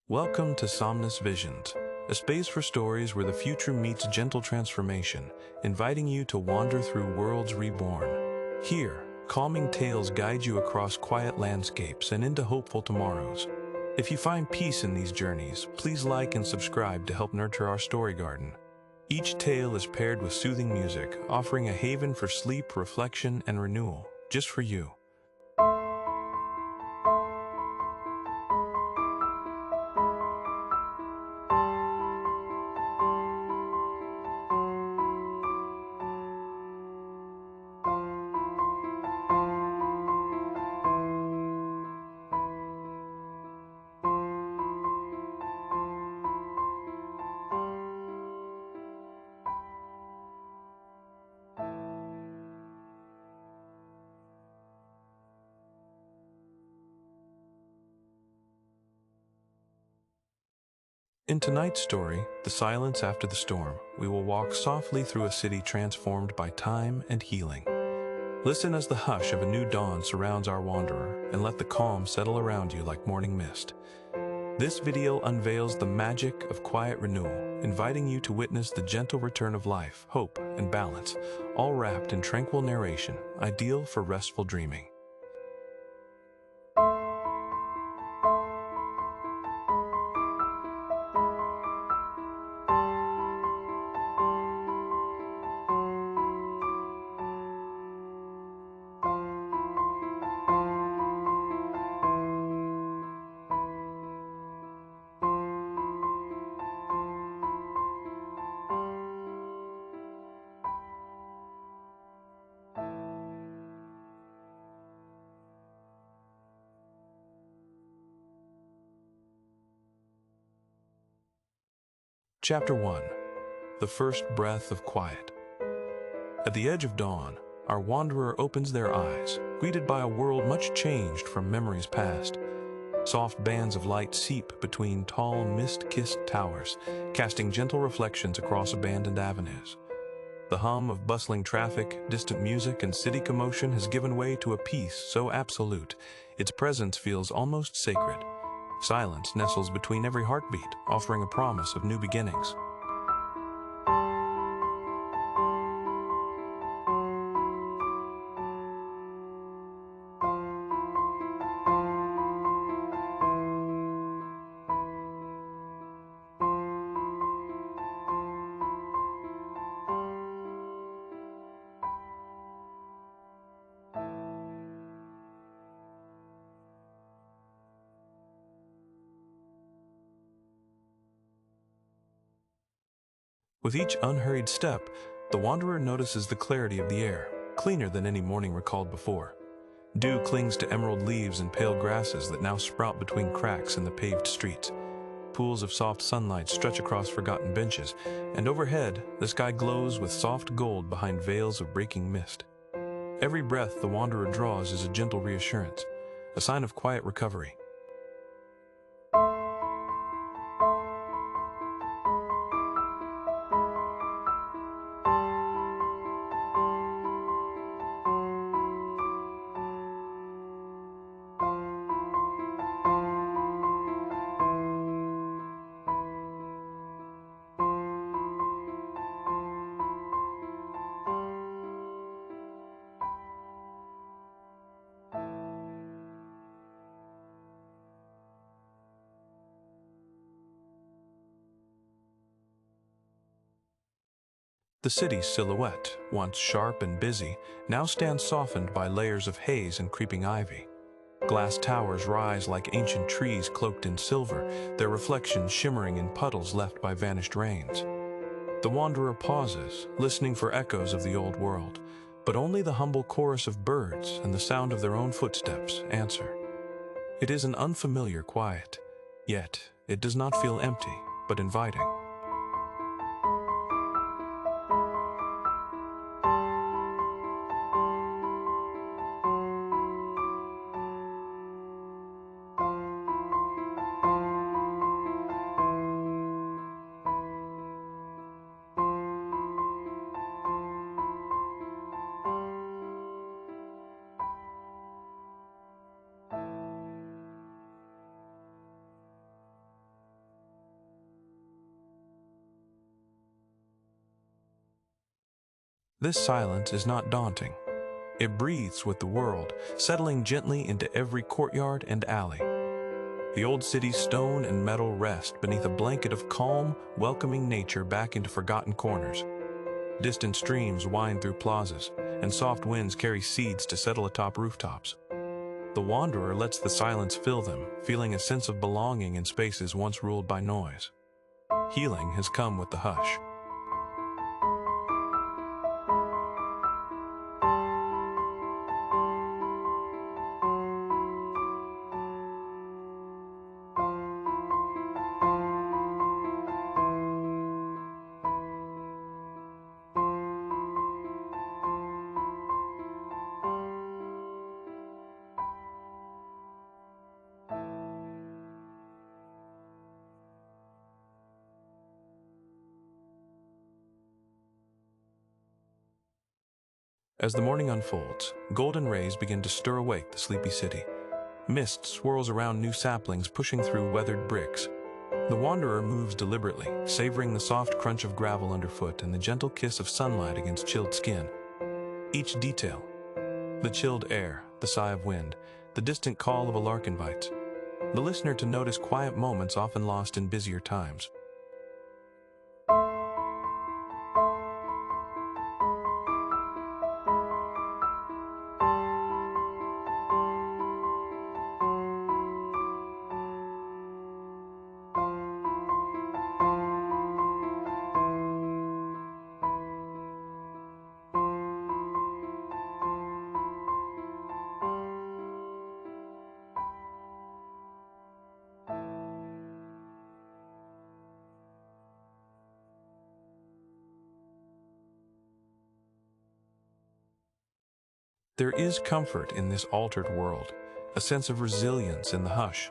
Welcome to Somnus Visions, a space for stories where the future meets gentle transformation, inviting you to wander through worlds reborn. Here, calming tales guide you across quiet landscapes and into hopeful tomorrows. If you find peace in these journeys, please like and subscribe to help nurture our story garden. Each tale is paired with soothing music, offering a haven for sleep, reflection, and renewal, just for you. In tonight's story, The Silence After the Storm, we will walk softly through a city transformed by time and healing. Listen as the hush of a new dawn surrounds our wanderer, and let the calm settle around you like morning mist. This video unveils the magic of quiet renewal, inviting you to witness the gentle return of life, hope, and balance, all wrapped in tranquil narration, ideal for restful dreaming. Chapter 1. The First Breath of Quiet. At the edge of dawn, our wanderer opens their eyes, greeted by a world much changed from memories past. Soft bands of light seep between tall, mist-kissed towers, casting gentle reflections across abandoned avenues. The hum of bustling traffic, distant music, and city commotion has given way to a peace so absolute, its presence feels almost sacred. Silence nestles between every heartbeat, offering a promise of new beginnings. With each unhurried step, the wanderer notices the clarity of the air, cleaner than any morning recalled before. Dew clings to emerald leaves and pale grasses that now sprout between cracks in the paved streets. Pools of soft sunlight stretch across forgotten benches, and overhead, the sky glows with soft gold behind veils of breaking mist. Every breath the wanderer draws is a gentle reassurance, a sign of quiet recovery. The city's silhouette, once sharp and busy, now stands softened by layers of haze and creeping ivy. Glass towers rise like ancient trees cloaked in silver, their reflections shimmering in puddles left by vanished rains. The wanderer pauses, listening for echoes of the old world, but only the humble chorus of birds and the sound of their own footsteps answer. It is an unfamiliar quiet, yet it does not feel empty, but inviting. This silence is not daunting. It breathes with the world, settling gently into every courtyard and alley. The old city's stone and metal rest beneath a blanket of calm, welcoming nature back into forgotten corners. Distant streams wind through plazas, and soft winds carry seeds to settle atop rooftops. The wanderer lets the silence fill them, feeling a sense of belonging in spaces once ruled by noise. Healing has come with the hush. As the morning unfolds, golden rays begin to stir awake the sleepy city. Mist swirls around new saplings pushing through weathered bricks. The wanderer moves deliberately, savoring the soft crunch of gravel underfoot and the gentle kiss of sunlight against chilled skin. Each detail, the chilled air, the sigh of wind, the distant call of a lark invites the listener to notice quiet moments often lost in busier times. There is comfort in this altered world, a sense of resilience in the hush.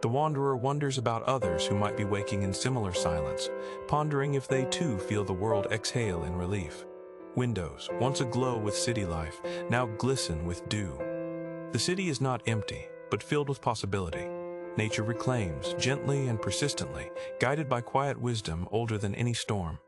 The wanderer wonders about others who might be waking in similar silence, pondering if they too feel the world exhale in relief. Windows, once aglow with city life, now glisten with dew. The city is not empty, but filled with possibility. Nature reclaims, gently and persistently, guided by quiet wisdom older than any storm.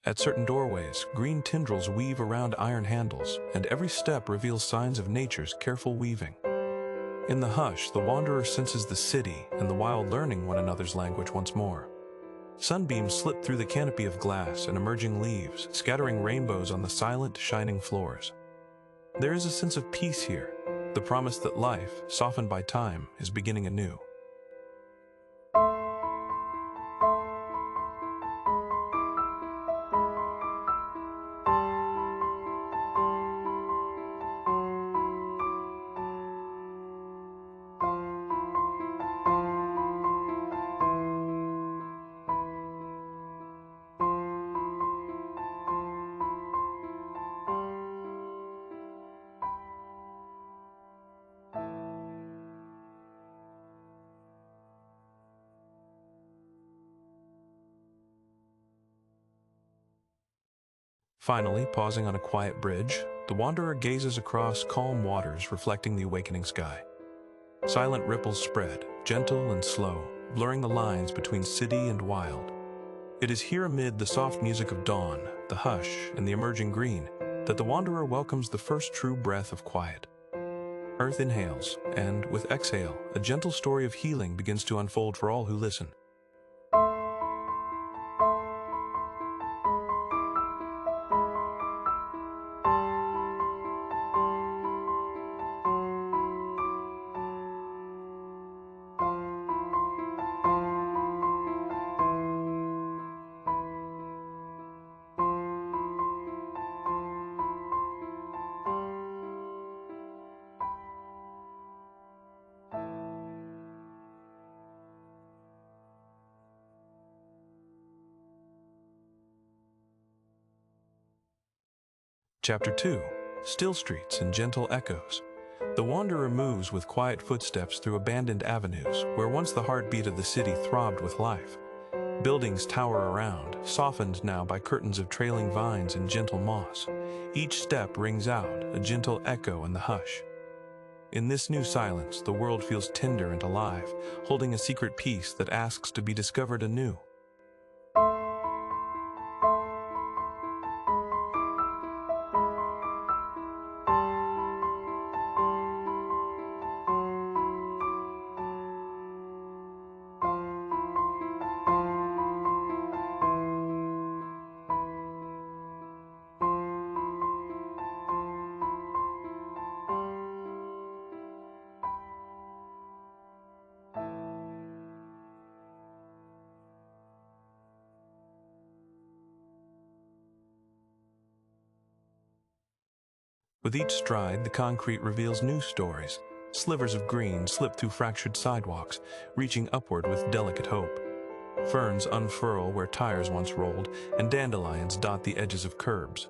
At certain doorways, green tendrils weave around iron handles, and every step reveals signs of nature's careful weaving. In the hush, the wanderer senses the city and the wild learning one another's language once more. Sunbeams slip through the canopy of glass and emerging leaves, scattering rainbows on the silent, shining floors. There is a sense of peace here, the promise that life, softened by time, is beginning anew. Finally, pausing on a quiet bridge, the wanderer gazes across calm waters reflecting the awakening sky. Silent ripples spread, gentle and slow, blurring the lines between city and wild. It is here amid the soft music of dawn, the hush, and the emerging green, that the wanderer welcomes the first true breath of quiet. Earth inhales, and with exhale, a gentle story of healing begins to unfold for all who listen. Chapter 2. Still Streets and Gentle Echoes. The wanderer moves with quiet footsteps through abandoned avenues where once the heartbeat of the city throbbed with life. Buildings tower around, softened now by curtains of trailing vines and gentle moss. Each step rings out, a gentle echo in the hush. In this new silence, the world feels tender and alive, holding a secret peace that asks to be discovered anew. With each stride, the concrete reveals new stories. Slivers of green slip through fractured sidewalks, reaching upward with delicate hope. Ferns unfurl where tires once rolled, and dandelions dot the edges of curbs.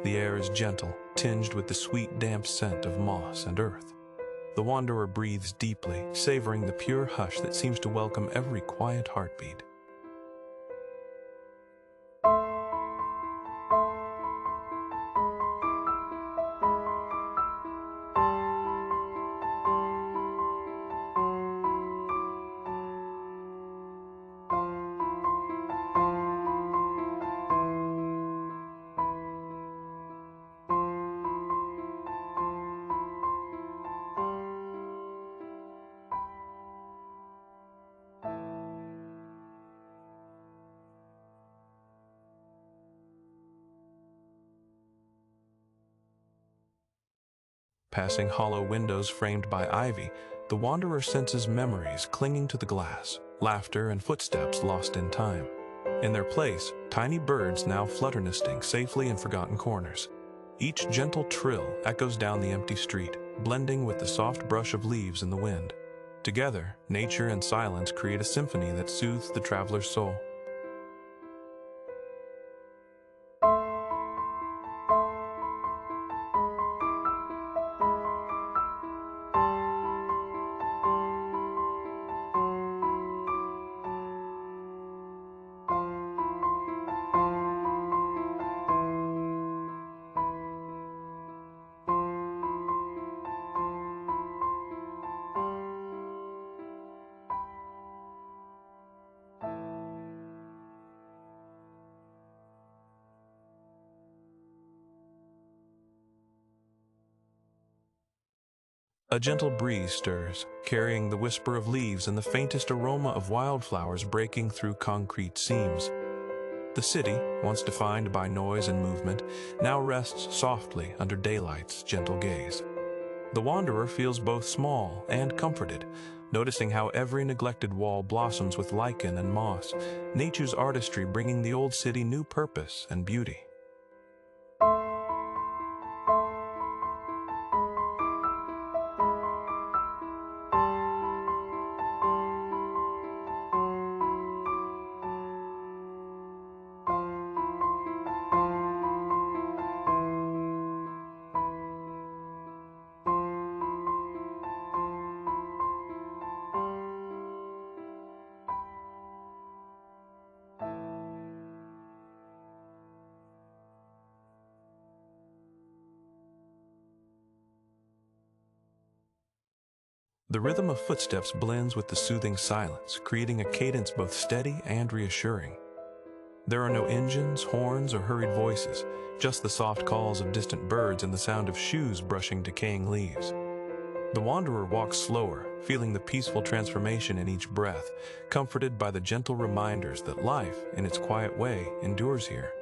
The air is gentle, tinged with the sweet, damp scent of moss and earth. The wanderer breathes deeply, savoring the pure hush that seems to welcome every quiet heartbeat. Passing hollow windows framed by ivy, the wanderer senses memories clinging to the glass, laughter and footsteps lost in time. In their place, tiny birds now flutter nesting safely in forgotten corners. Each gentle trill echoes down the empty street, blending with the soft brush of leaves in the wind. Together, nature and silence create a symphony that soothes the traveler's soul. A gentle breeze stirs, carrying the whisper of leaves and the faintest aroma of wildflowers breaking through concrete seams. The city, once defined by noise and movement, now rests softly under daylight's gentle gaze. The wanderer feels both small and comforted, noticing how every neglected wall blossoms with lichen and moss, nature's artistry bringing the old city new purpose and beauty. The rhythm of footsteps blends with the soothing silence, creating a cadence both steady and reassuring. There are no engines, horns, or hurried voices, just the soft calls of distant birds and the sound of shoes brushing decaying leaves. The wanderer walks slower, feeling the peaceful transformation in each breath, comforted by the gentle reminders that life, in its quiet way, endures here.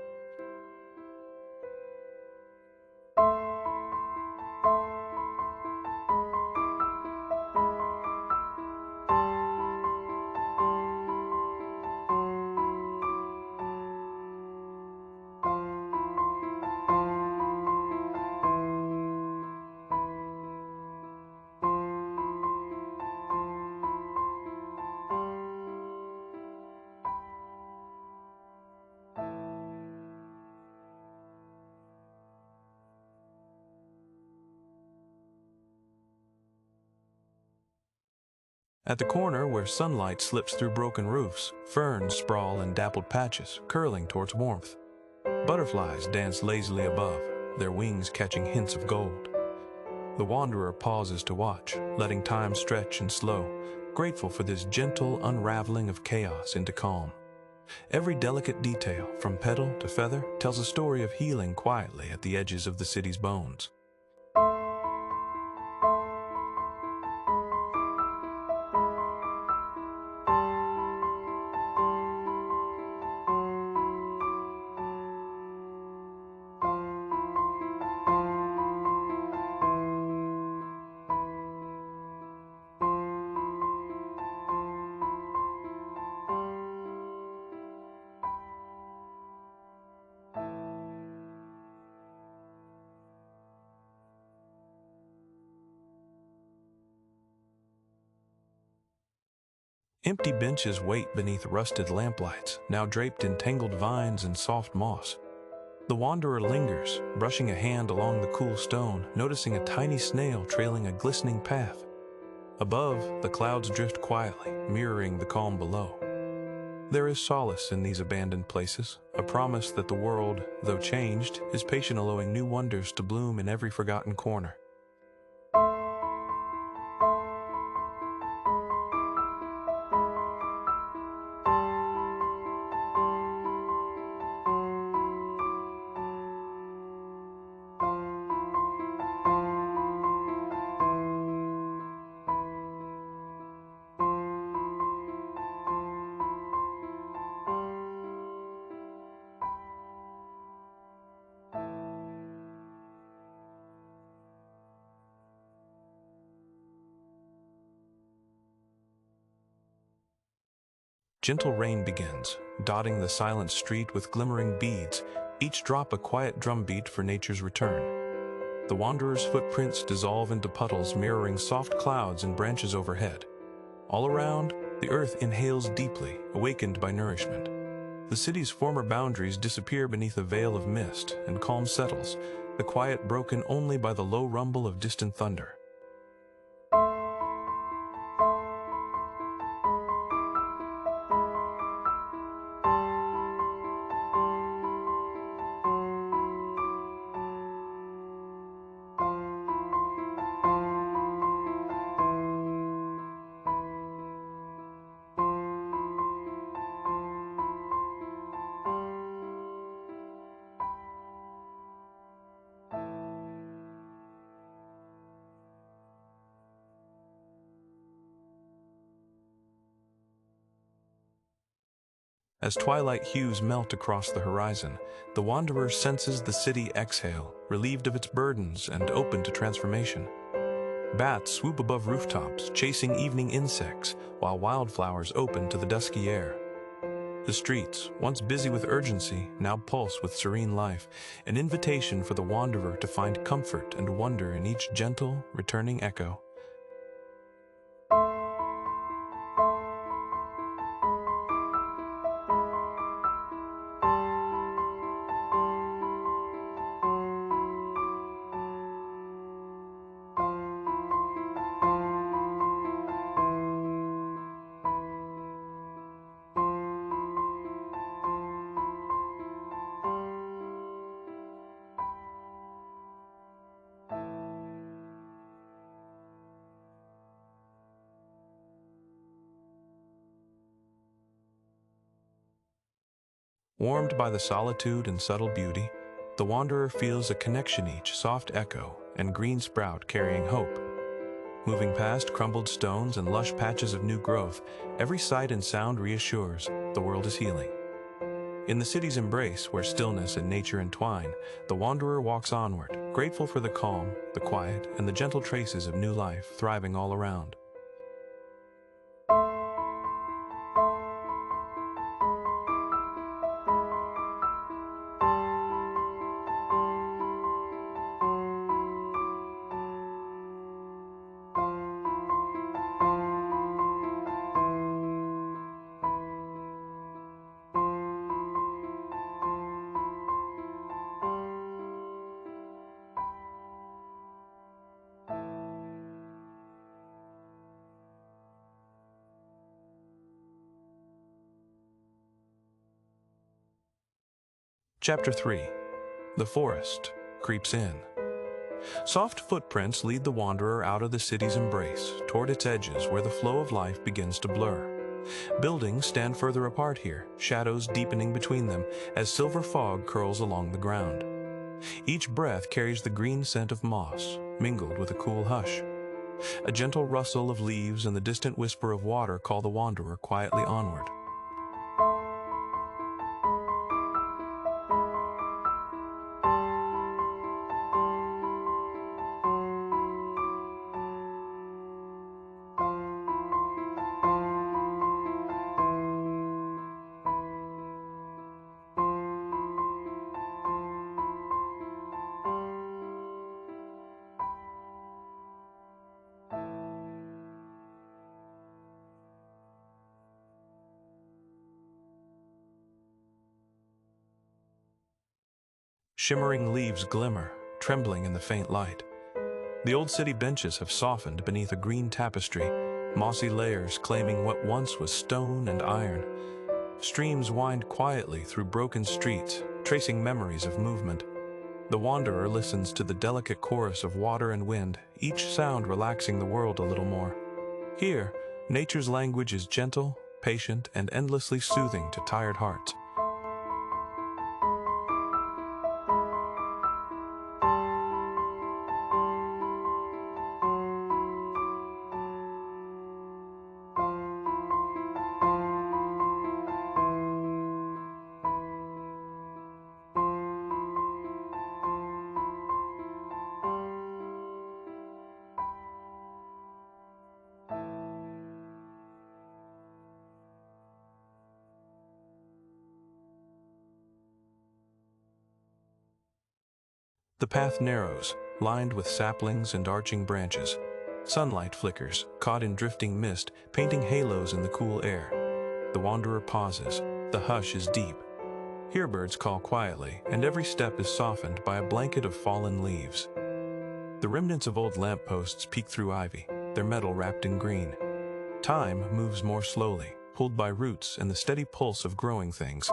At the corner where sunlight slips through broken roofs, ferns sprawl in dappled patches, curling towards warmth. Butterflies dance lazily above, their wings catching hints of gold. The wanderer pauses to watch, letting time stretch and slow, grateful for this gentle unraveling of chaos into calm. Every delicate detail, from petal to feather, tells a story of healing quietly at the edges of the city's bones. Empty benches wait beneath rusted lamplights, now draped in tangled vines and soft moss. The wanderer lingers, brushing a hand along the cool stone, noticing a tiny snail trailing a glistening path. Above, the clouds drift quietly, mirroring the calm below. There is solace in these abandoned places, a promise that the world, though changed, is patient, allowing new wonders to bloom in every forgotten corner. Gentle rain begins, dotting the silent street with glimmering beads, each drop a quiet drumbeat for nature's return. The wanderer's footprints dissolve into puddles mirroring soft clouds and branches overhead. All around, the earth inhales deeply, awakened by nourishment. The city's former boundaries disappear beneath a veil of mist, and calm settles, the quiet broken only by the low rumble of distant thunder. As twilight hues melt across the horizon, the wanderer senses the city exhale, relieved of its burdens and open to transformation. Bats swoop above rooftops, chasing evening insects, while wildflowers open to the dusky air. The streets, once busy with urgency, now pulse with serene life, an invitation for the wanderer to find comfort and wonder in each gentle, returning echo. Warmed by the solitude and subtle beauty, the wanderer feels a connection, each soft echo and green sprout carrying hope. Moving past crumbled stones and lush patches of new growth, every sight and sound reassures the world is healing. In the city's embrace, where stillness and nature entwine, the wanderer walks onward, grateful for the calm, the quiet, and the gentle traces of new life thriving all around. Chapter 3. The forest creeps in. Soft footprints lead the wanderer out of the city's embrace, toward its edges where the flow of life begins to blur. Buildings stand further apart here, shadows deepening between them as silver fog curls along the ground. Each breath carries the green scent of moss, mingled with a cool hush. A gentle rustle of leaves and the distant whisper of water call the wanderer quietly onward. Shimmering leaves glimmer, trembling in the faint light. The old city benches have softened beneath a green tapestry, mossy layers claiming what once was stone and iron. Streams wind quietly through broken streets, tracing memories of movement. The wanderer listens to the delicate chorus of water and wind, each sound relaxing the world a little more. Here, nature's language is gentle, patient, and endlessly soothing to tired hearts. The path narrows, lined with saplings and arching branches. Sunlight flickers, caught in drifting mist, painting halos in the cool air. The wanderer pauses. The hush is deep. Here birds call quietly, and every step is softened by a blanket of fallen leaves. The remnants of old lampposts peek through ivy, their metal wrapped in green. Time moves more slowly, pulled by roots and the steady pulse of growing things.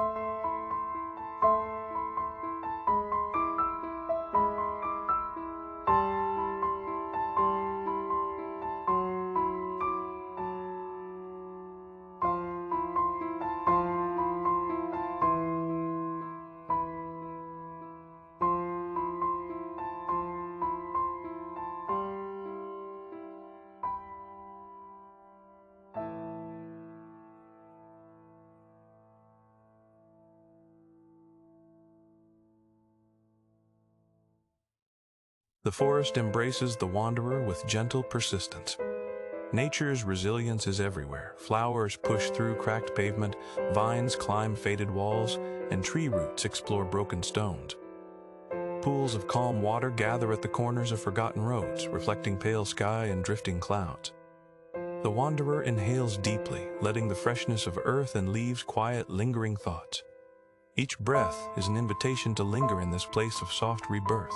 The forest embraces the wanderer with gentle persistence. Nature's resilience is everywhere. Flowers push through cracked pavement, vines climb faded walls, and tree roots explore broken stones. Pools of calm water gather at the corners of forgotten roads, reflecting pale sky and drifting clouds. The wanderer inhales deeply, letting the freshness of earth and leaves quiet lingering thoughts. Each breath is an invitation to linger in this place of soft rebirth.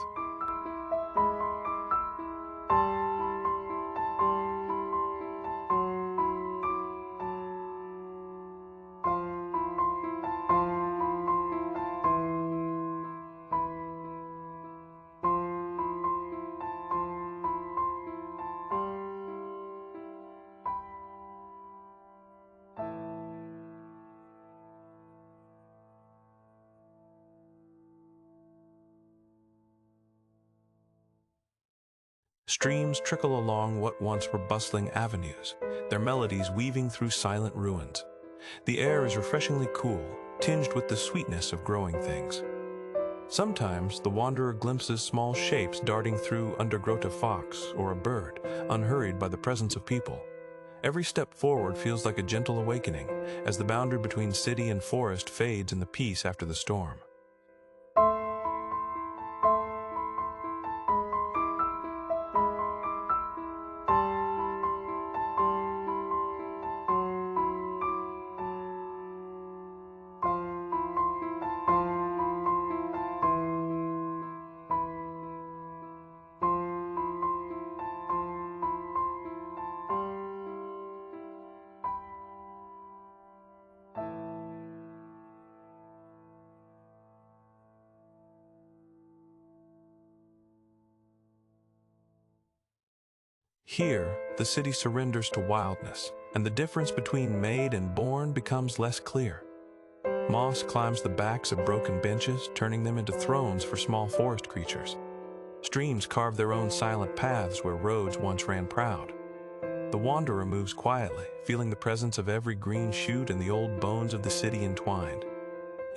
Streams trickle along what once were bustling avenues, their melodies weaving through silent ruins. The air is refreshingly cool, tinged with the sweetness of growing things. Sometimes the wanderer glimpses small shapes darting through undergrowth, a fox or a bird, unhurried by the presence of people. Every step forward feels like a gentle awakening, as the boundary between city and forest fades in the peace after the storm. Here, the city surrenders to wildness, and the difference between made and born becomes less clear. Moss climbs the backs of broken benches, turning them into thrones for small forest creatures. Streams carve their own silent paths where roads once ran proud. The wanderer moves quietly, feeling the presence of every green shoot and the old bones of the city entwined.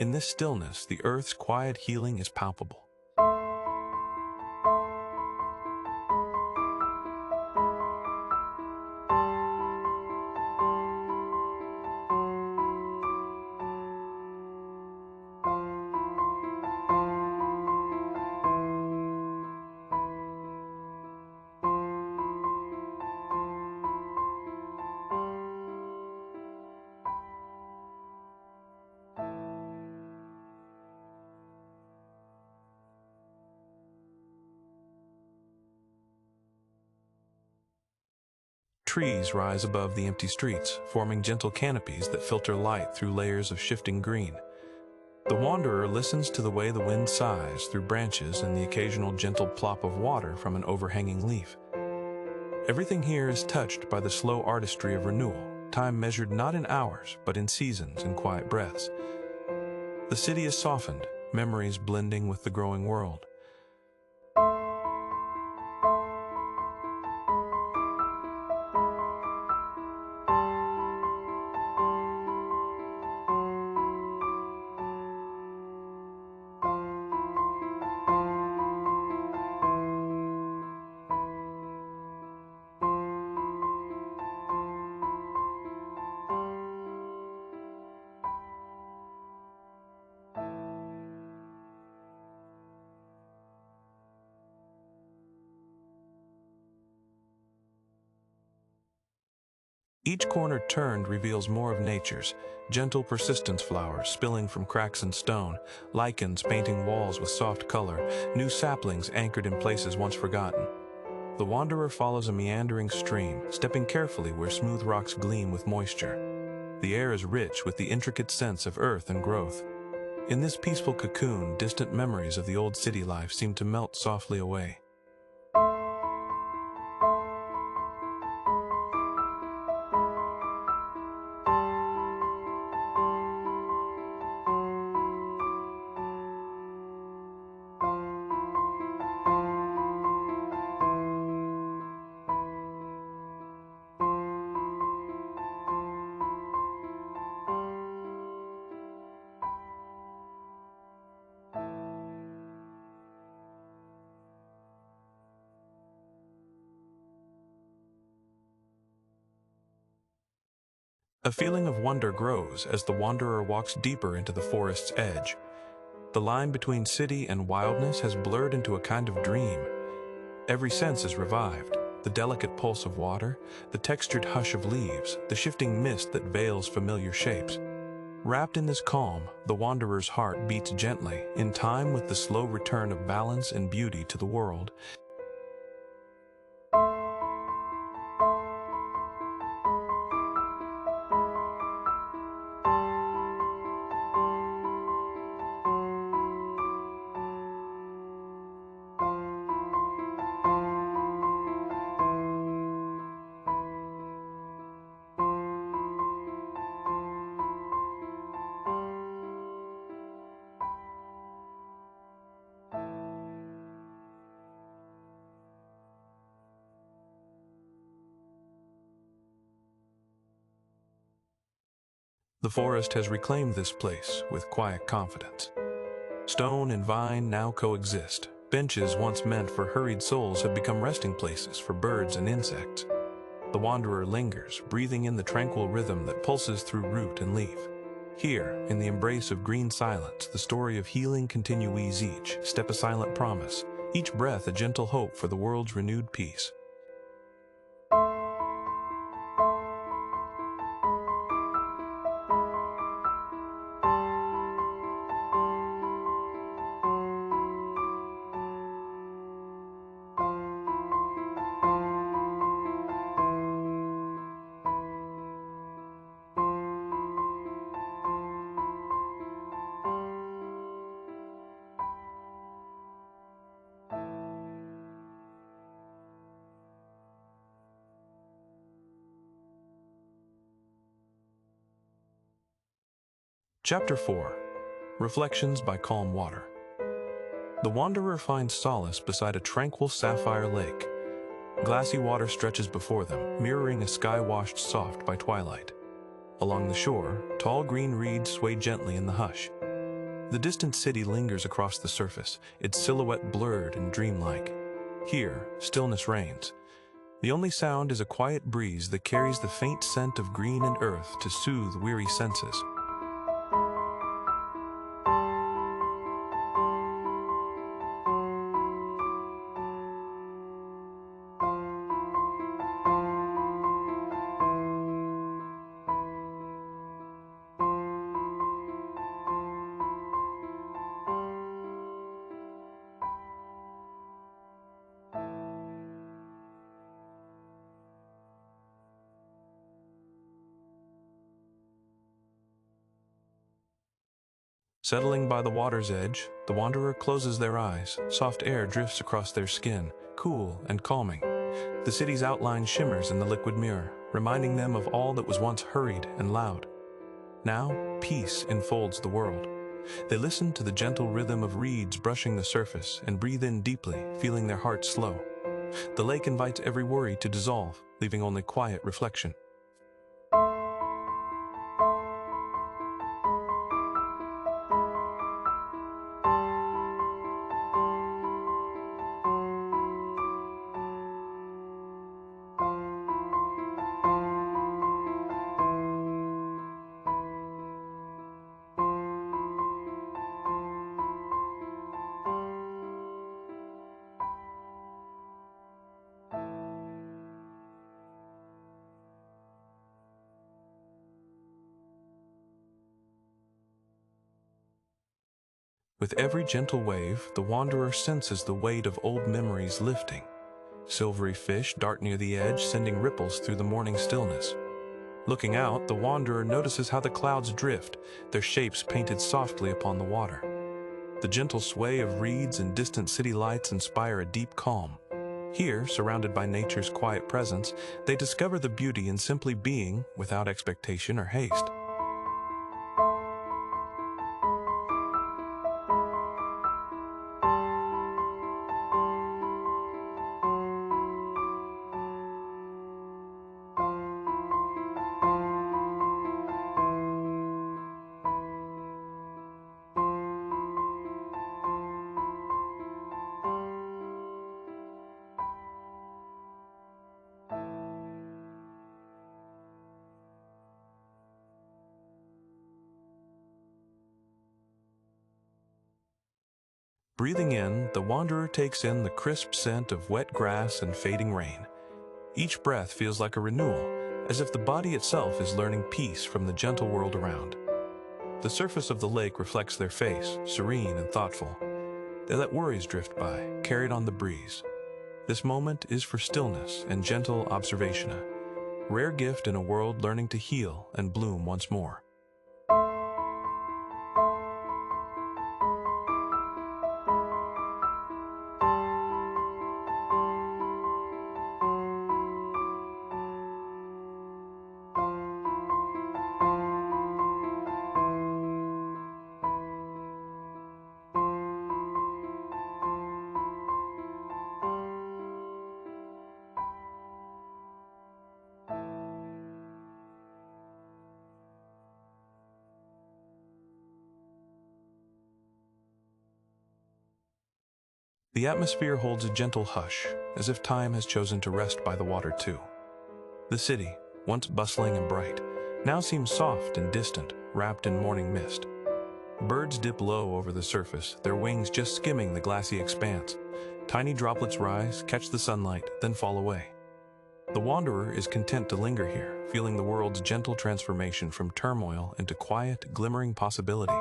In this stillness, the earth's quiet healing is palpable. Trees rise above the empty streets, forming gentle canopies that filter light through layers of shifting green. The wanderer listens to the way the wind sighs through branches and the occasional gentle plop of water from an overhanging leaf. Everything here is touched by the slow artistry of renewal, time measured not in hours, but in seasons and quiet breaths. The city is softened, memories blending with the growing world. Each corner turned reveals more of nature's, gentle persistence flowers spilling from cracks in stone, lichens painting walls with soft color, new saplings anchored in places once forgotten. The wanderer follows a meandering stream, stepping carefully where smooth rocks gleam with moisture. The air is rich with the intricate sense of earth and growth. In this peaceful cocoon, distant memories of the old city life seem to melt softly away. A feeling of wonder grows as the wanderer walks deeper into the forest's edge. The line between city and wildness has blurred into a kind of dream. Every sense is revived: the delicate pulse of water, the textured hush of leaves, the shifting mist that veils familiar shapes. Wrapped in this calm, the wanderer's heart beats gently, in time with the slow return of balance and beauty to the world. The forest has reclaimed this place with quiet confidence. Stone and vine now coexist. Benches once meant for hurried souls have become resting places for birds and insects. The wanderer lingers, breathing in the tranquil rhythm that pulses through root and leaf. Here, in the embrace of green silence, the story of healing continues, each step a silent promise, each breath a gentle hope for the world's renewed peace. Chapter 4. Reflections by Calm Water. The wanderer finds solace beside a tranquil sapphire lake. Glassy water stretches before them, mirroring a sky washed soft by twilight. Along the shore, tall green reeds sway gently in the hush. The distant city lingers across the surface, its silhouette blurred and dreamlike. Here, stillness reigns. The only sound is a quiet breeze that carries the faint scent of green and earth to soothe weary senses. Settling by the water's edge, the wanderer closes their eyes. Soft air drifts across their skin, cool and calming. The city's outline shimmers in the liquid mirror, reminding them of all that was once hurried and loud. Now, peace enfolds the world. They listen to the gentle rhythm of reeds brushing the surface and breathe in deeply, feeling their hearts slow. The lake invites every worry to dissolve, leaving only quiet reflection. With every gentle wave, the wanderer senses the weight of old memories lifting. Silvery fish dart near the edge, sending ripples through the morning stillness. Looking out, the wanderer notices how the clouds drift, their shapes painted softly upon the water. The gentle sway of reeds and distant city lights inspire a deep calm. Here, surrounded by nature's quiet presence, they discover the beauty in simply being without expectation or haste. Breathing in, the wanderer takes in the crisp scent of wet grass and fading rain. Each breath feels like a renewal, as if the body itself is learning peace from the gentle world around. The surface of the lake reflects their face, serene and thoughtful. They let worries drift by, carried on the breeze. This moment is for stillness and gentle observation, a rare gift in a world learning to heal and bloom once more. The atmosphere holds a gentle hush, as if time has chosen to rest by the water too. The city, once bustling and bright, now seems soft and distant, wrapped in morning mist. Birds dip low over the surface, their wings just skimming the glassy expanse. Tiny droplets rise, catch the sunlight, then fall away. The wanderer is content to linger here, feeling the world's gentle transformation from turmoil into quiet, glimmering possibility.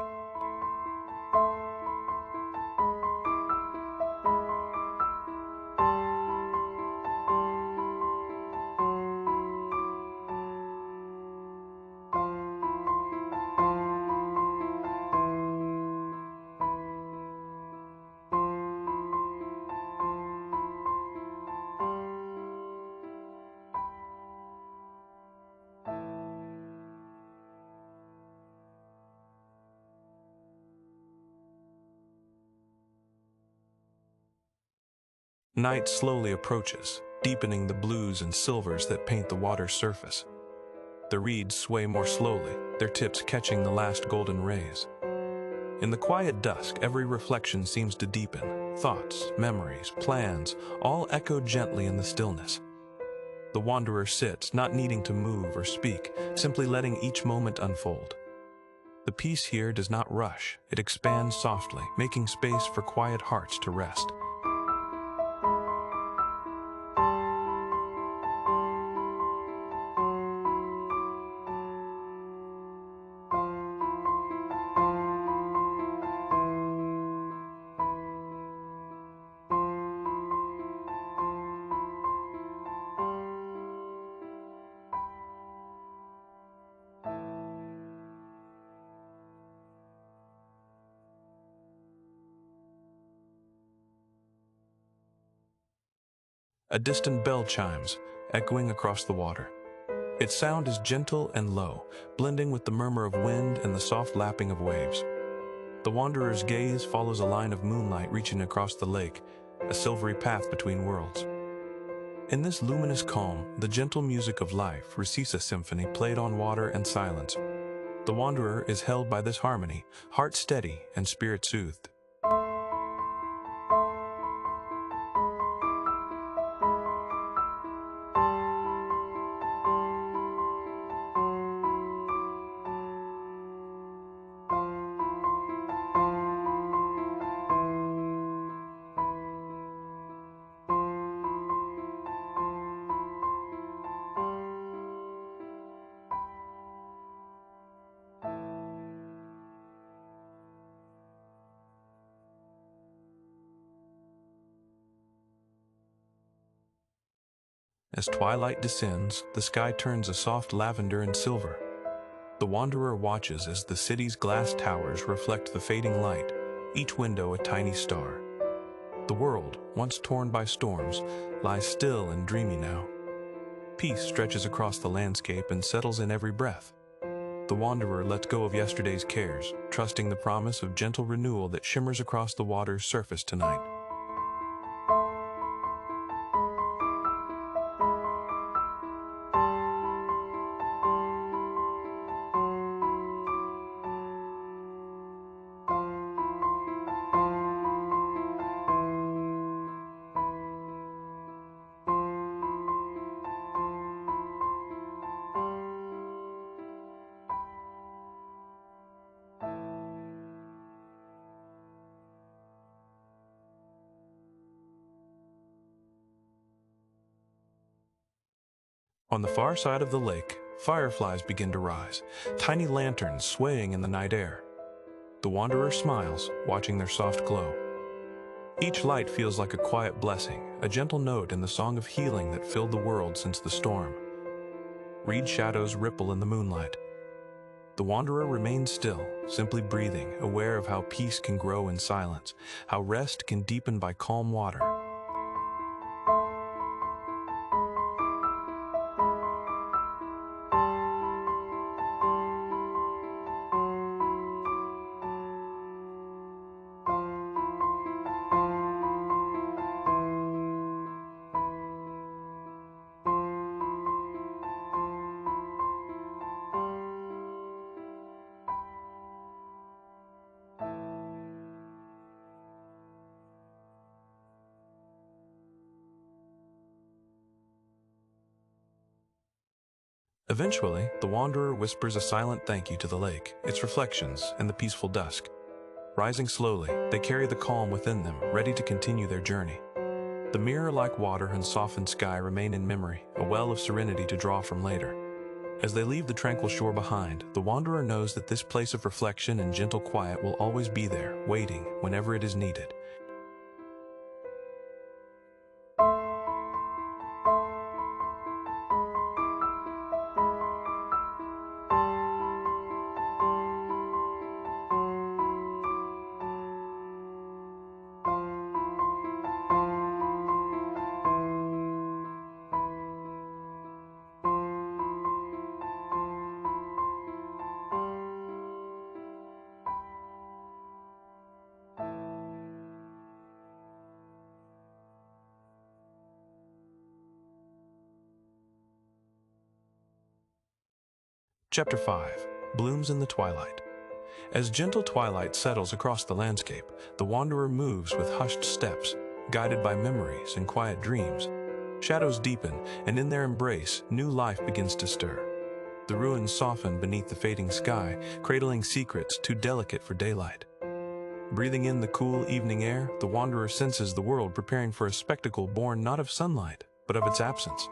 Night slowly approaches, deepening the blues and silvers that paint the water's surface. The reeds sway more slowly, their tips catching the last golden rays. In the quiet dusk, every reflection seems to deepen. Thoughts, memories, plans, all echo gently in the stillness. The wanderer sits, not needing to move or speak, simply letting each moment unfold. The peace here does not rush, it expands softly, making space for quiet hearts to rest. A distant bell chimes, echoing across the water. Its sound is gentle and low, blending with the murmur of wind and the soft lapping of waves. The wanderer's gaze follows a line of moonlight reaching across the lake, a silvery path between worlds. In this luminous calm, the gentle music of life receives a symphony played on water and silence. The wanderer is held by this harmony, heart steady and spirit soothed. As twilight descends, the sky turns a soft lavender and silver. The wanderer watches as the city's glass towers reflect the fading light, each window a tiny star. The world, once torn by storms, lies still and dreamy now. Peace stretches across the landscape and settles in every breath. The wanderer lets go of yesterday's cares, trusting the promise of gentle renewal that shimmers across the water's surface tonight. On the far side of the lake, fireflies begin to rise, tiny lanterns swaying in the night air. The wanderer smiles, watching their soft glow. Each light feels like a quiet blessing, a gentle note in the song of healing that filled the world since the storm. Reed shadows ripple in the moonlight. The wanderer remains still, simply breathing, aware of how peace can grow in silence, how rest can deepen by calm water. Eventually, the wanderer whispers a silent thank you to the lake, its reflections, and the peaceful dusk. Rising slowly, they carry the calm within them, ready to continue their journey. The mirror-like water and softened sky remain in memory, a well of serenity to draw from later. As they leave the tranquil shore behind, the wanderer knows that this place of reflection and gentle quiet will always be there, waiting whenever it is needed. Chapter 5. Blooms in the Twilight. As gentle twilight settles across the landscape, the wanderer moves with hushed steps, guided by memories and quiet dreams. Shadows deepen, and in their embrace, new life begins to stir. The ruins soften beneath the fading sky, cradling secrets too delicate for daylight. Breathing in the cool evening air, the wanderer senses the world preparing for a spectacle born not of sunlight, but of its absence.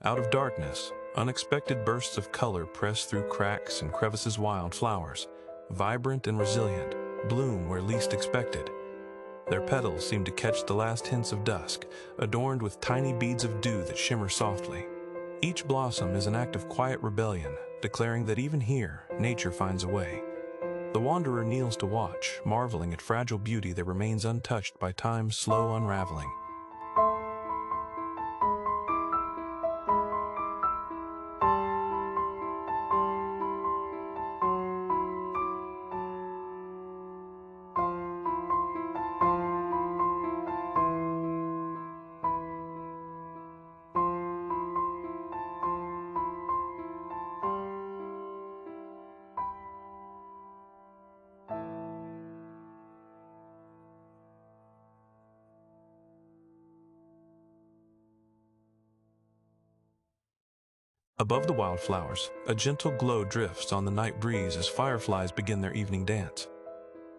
Out of darkness, unexpected bursts of color press through cracks and crevices. Wild flowers, vibrant and resilient, bloom where least expected. Their petals seem to catch the last hints of dusk, adorned with tiny beads of dew that shimmer softly. Each blossom is an act of quiet rebellion, declaring that even here, nature finds a way. The wanderer kneels to watch, marveling at fragile beauty that remains untouched by time's slow unraveling. Above the wildflowers, a gentle glow drifts on the night breeze as fireflies begin their evening dance.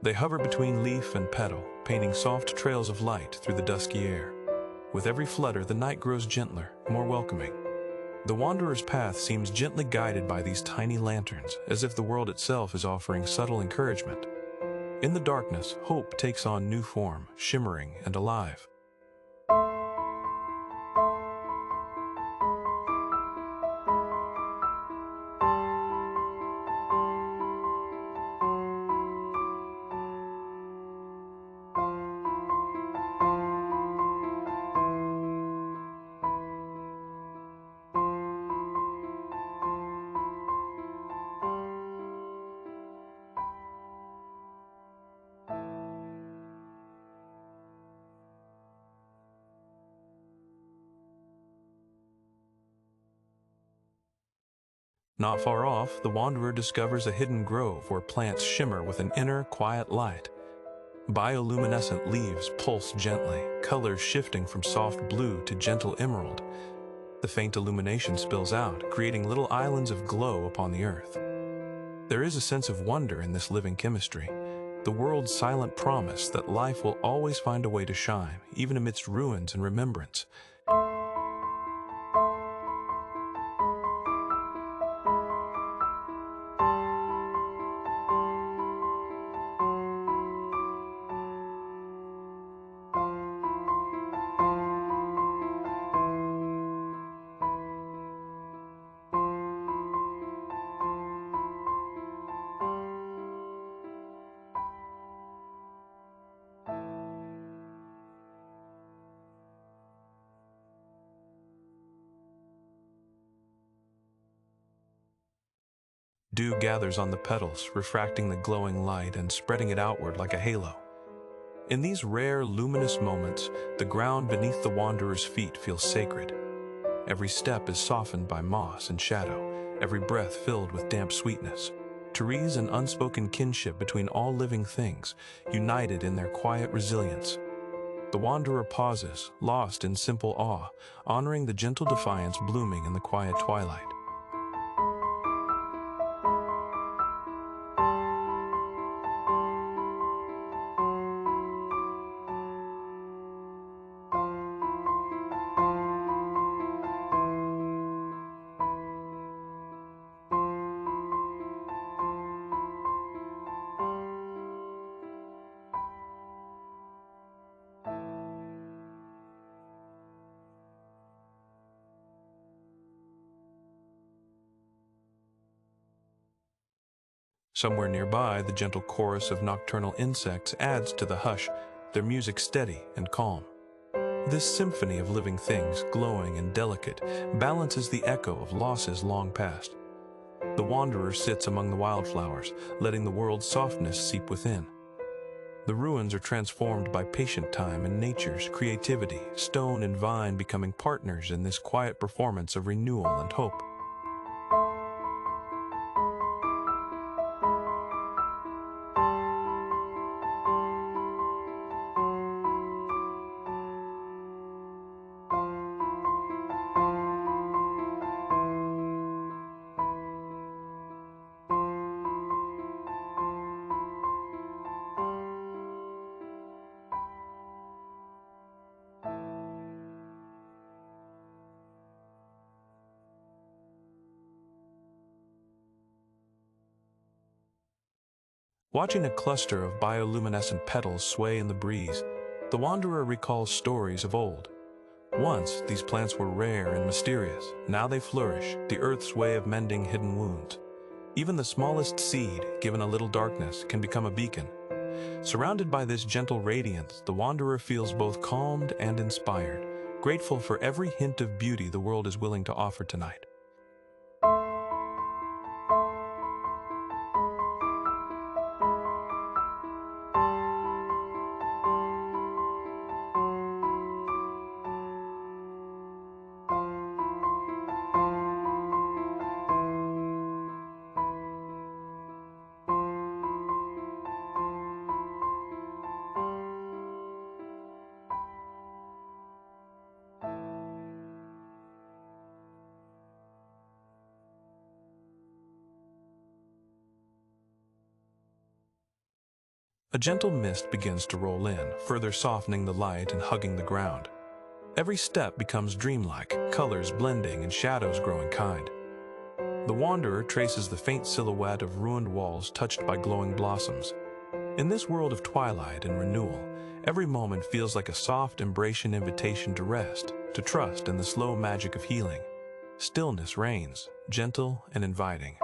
They hover between leaf and petal, painting soft trails of light through the dusky air. With every flutter, the night grows gentler, more welcoming. The wanderer's path seems gently guided by these tiny lanterns, as if the world itself is offering subtle encouragement. In the darkness, hope takes on new form, shimmering and alive. Not far off, the wanderer discovers a hidden grove where plants shimmer with an inner, quiet light. Bioluminescent leaves pulse gently, colors shifting from soft blue to gentle emerald. The faint illumination spills out, creating little islands of glow upon the earth. There is a sense of wonder in this living chemistry, the world's silent promise that life will always find a way to shine, even amidst ruins and remembrance. Dew gathers on the petals, refracting the glowing light and spreading it outward like a halo. In these rare, luminous moments, the ground beneath the wanderer's feet feels sacred. Every step is softened by moss and shadow, every breath filled with damp sweetness. Trees an unspoken kinship between all living things, united in their quiet resilience. The wanderer pauses, lost in simple awe, honoring the gentle defiance blooming in the quiet twilight. Somewhere nearby, the gentle chorus of nocturnal insects adds to the hush, their music steady and calm. This symphony of living things, glowing and delicate, balances the echo of losses long past. The wanderer sits among the wildflowers, letting the world's softness seep within. The ruins are transformed by patient time and nature's creativity, stone and vine becoming partners in this quiet performance of renewal and hope. Watching a cluster of bioluminescent petals sway in the breeze, the wanderer recalls stories of old. Once, these plants were rare and mysterious. Now they flourish, the earth's way of mending hidden wounds. Even the smallest seed, given a little darkness, can become a beacon. Surrounded by this gentle radiance, the wanderer feels both calmed and inspired, grateful for every hint of beauty the world is willing to offer tonight. A gentle mist begins to roll in, further softening the light and hugging the ground. Every step becomes dreamlike, colors blending and shadows growing kind. The wanderer traces the faint silhouette of ruined walls touched by glowing blossoms. In this world of twilight and renewal, every moment feels like a soft, embracing invitation to rest, to trust in the slow magic of healing. Stillness reigns, gentle and inviting.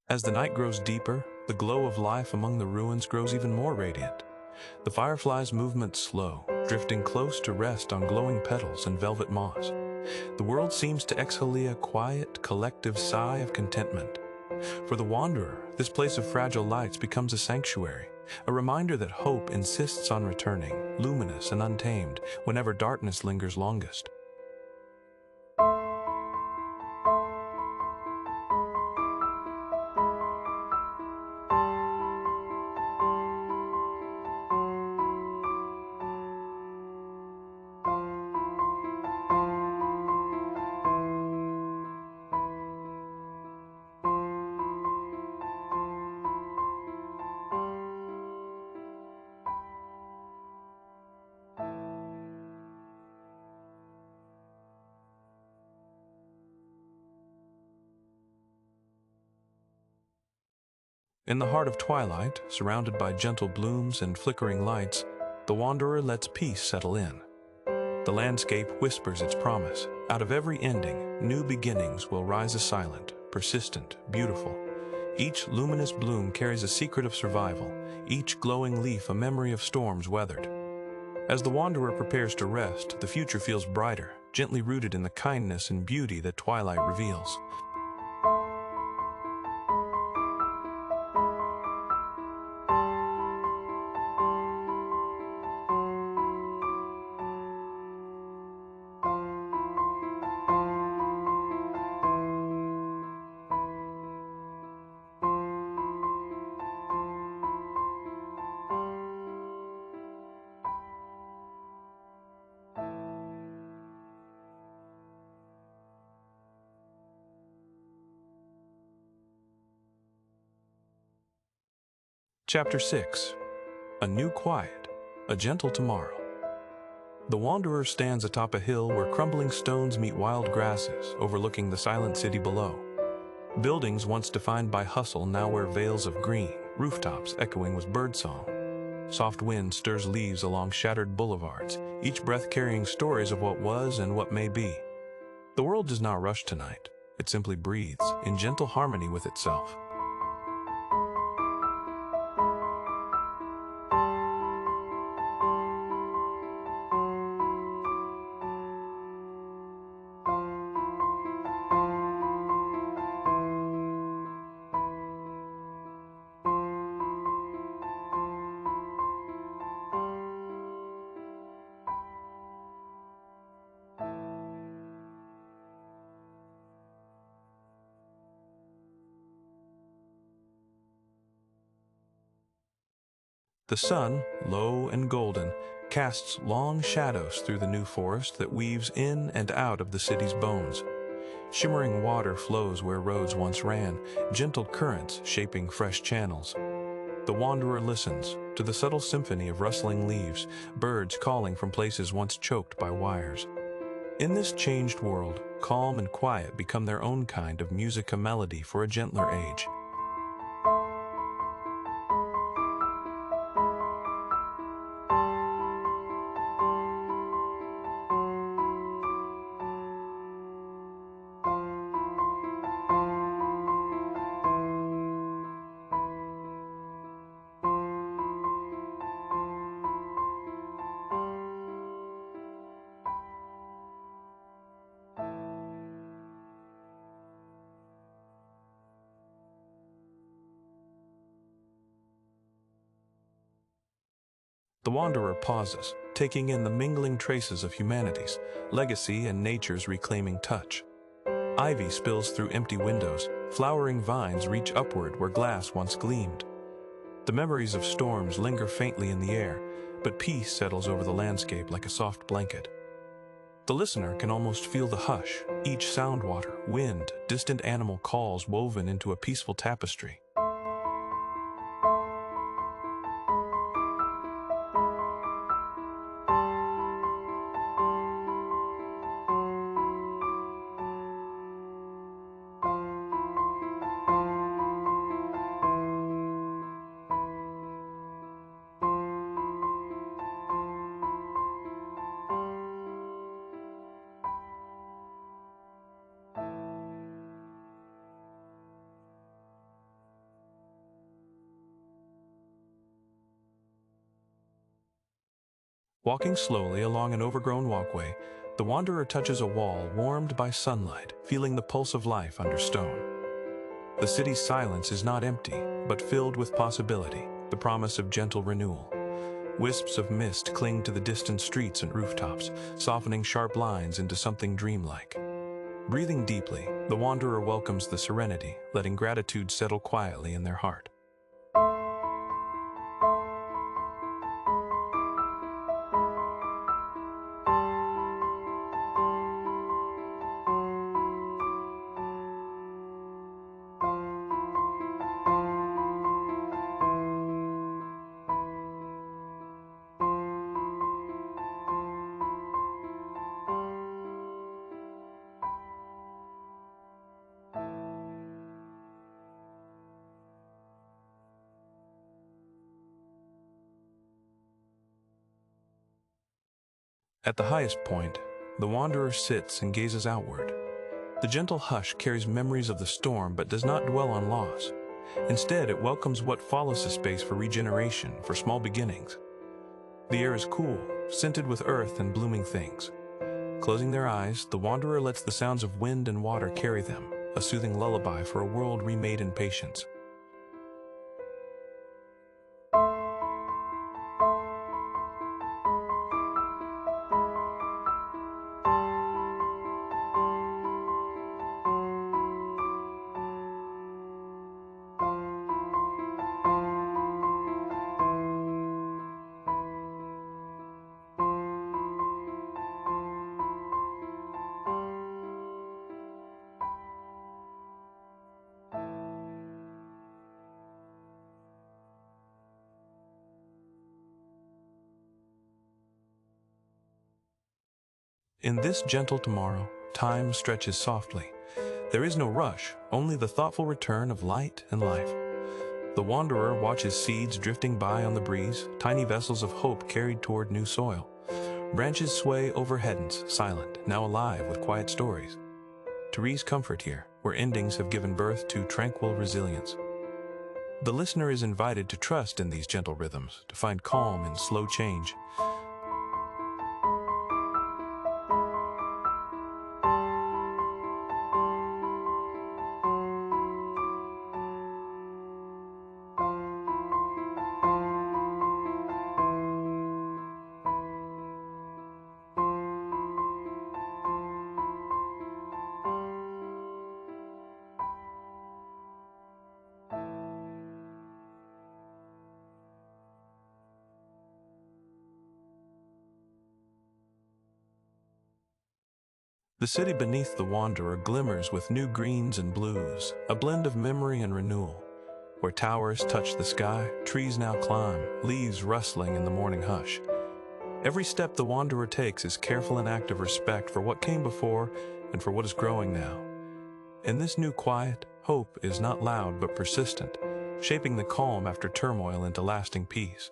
As the night grows deeper, the glow of life among the ruins grows even more radiant. The firefly's movement slow, drifting close to rest on glowing petals and velvet moss. The world seems to exhale a quiet, collective sigh of contentment. For the wanderer, this place of fragile lights becomes a sanctuary, a reminder that hope insists on returning, luminous and untamed, whenever darkness lingers longest. In the heart of twilight, surrounded by gentle blooms and flickering lights, the wanderer lets peace settle in. The landscape whispers its promise. Out of every ending, new beginnings will rise a silent, persistent, beautiful. Each luminous bloom carries a secret of survival, each glowing leaf a memory of storms weathered. As the wanderer prepares to rest, the future feels brighter, gently rooted in the kindness and beauty that twilight reveals. Chapter 6. A New Quiet, a Gentle Tomorrow. The wanderer stands atop a hill where crumbling stones meet wild grasses, overlooking the silent city below. Buildings once defined by hustle now wear veils of green, rooftops echoing with birdsong. Soft wind stirs leaves along shattered boulevards, each breath carrying stories of what was and what may be. The world does not rush tonight. It simply breathes, in gentle harmony with itself. The sun, low and golden, casts long shadows through the new forest that weaves in and out of the city's bones. Shimmering water flows where roads once ran, gentle currents shaping fresh channels. The wanderer listens to the subtle symphony of rustling leaves, birds calling from places once choked by wires. In this changed world, calm and quiet become their own kind of music, a melody for a gentler age. The wanderer pauses, taking in the mingling traces of humanity's legacy and nature's reclaiming touch. Ivy spills through empty windows, flowering vines reach upward where glass once gleamed. The memories of storms linger faintly in the air, but peace settles over the landscape like a soft blanket. The listener can almost feel the hush, each sound, water, wind, distant animal calls woven into a peaceful tapestry. Walking slowly along an overgrown walkway, the wanderer touches a wall warmed by sunlight, feeling the pulse of life under stone. The city's silence is not empty, but filled with possibility, the promise of gentle renewal. Wisps of mist cling to the distant streets and rooftops, softening sharp lines into something dreamlike. Breathing deeply, the wanderer welcomes the serenity, letting gratitude settle quietly in their heart. At the highest point, the wanderer sits and gazes outward. The gentle hush carries memories of the storm but does not dwell on loss. Instead, it welcomes what follows, a space for regeneration, for small beginnings. The air is cool, scented with earth and blooming things. Closing their eyes, the wanderer lets the sounds of wind and water carry them, a soothing lullaby for a world remade in patience. In this gentle tomorrow, time stretches softly. There is no rush, only the thoughtful return of light and life. The wanderer watches seeds drifting by on the breeze, tiny vessels of hope carried toward new soil. Branches sway over headlands, silent, now alive with quiet stories. To Ree's comfort here, where endings have given birth to tranquil resilience. The listener is invited to trust in these gentle rhythms, to find calm in slow change. The city beneath the wanderer glimmers with new greens and blues, a blend of memory and renewal. Where towers touch the sky, trees now climb, leaves rustling in the morning hush. Every step the wanderer takes is careful and act of respect for what came before and for what is growing now. In this new quiet, hope is not loud but persistent, shaping the calm after turmoil into lasting peace.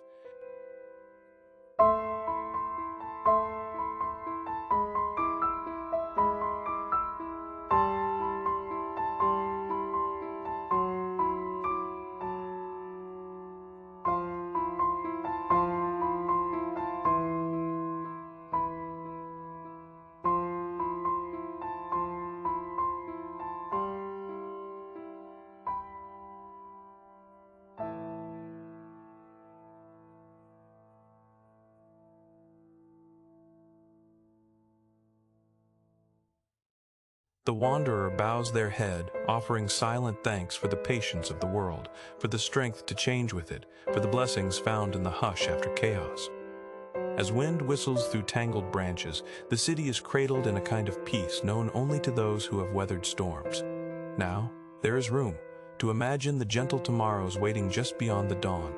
The wanderer bows their head, offering silent thanks for the patience of the world, for the strength to change with it, for the blessings found in the hush after chaos. As wind whistles through tangled branches, the city is cradled in a kind of peace known only to those who have weathered storms. Now, there is room to imagine the gentle tomorrows waiting just beyond the dawn.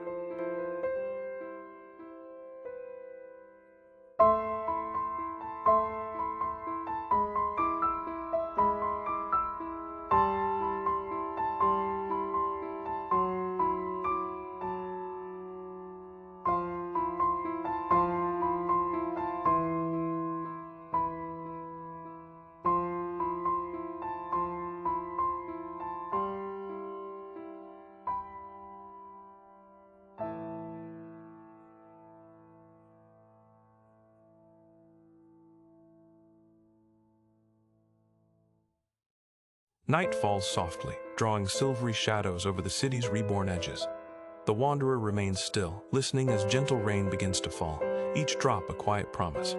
Night falls softly, drawing silvery shadows over the city's reborn edges. The wanderer remains still, listening as gentle rain begins to fall, each drop a quiet promise.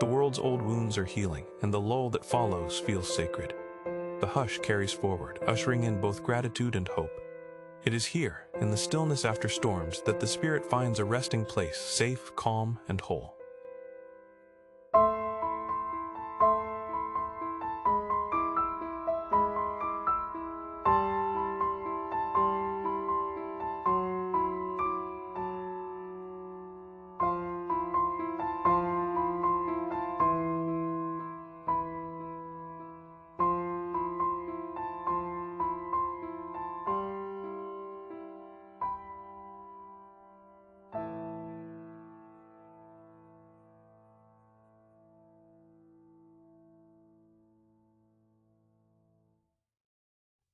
The world's old wounds are healing, and the lull that follows feels sacred. The hush carries forward, ushering in both gratitude and hope. It is here, in the stillness after storms, that the spirit finds a resting place, safe, calm, and whole.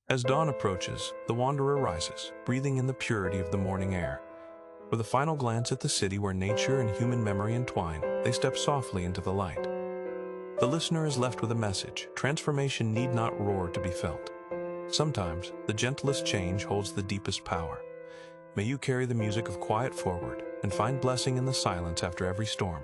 As dawn approaches, the wanderer rises, breathing in the purity of the morning air. With a final glance at the city where nature and human memory entwine, they step softly into the light. The listener is left with a message: transformation need not roar to be felt. Sometimes, the gentlest change holds the deepest power. May you carry the music of quiet forward and find blessing in the silence after every storm.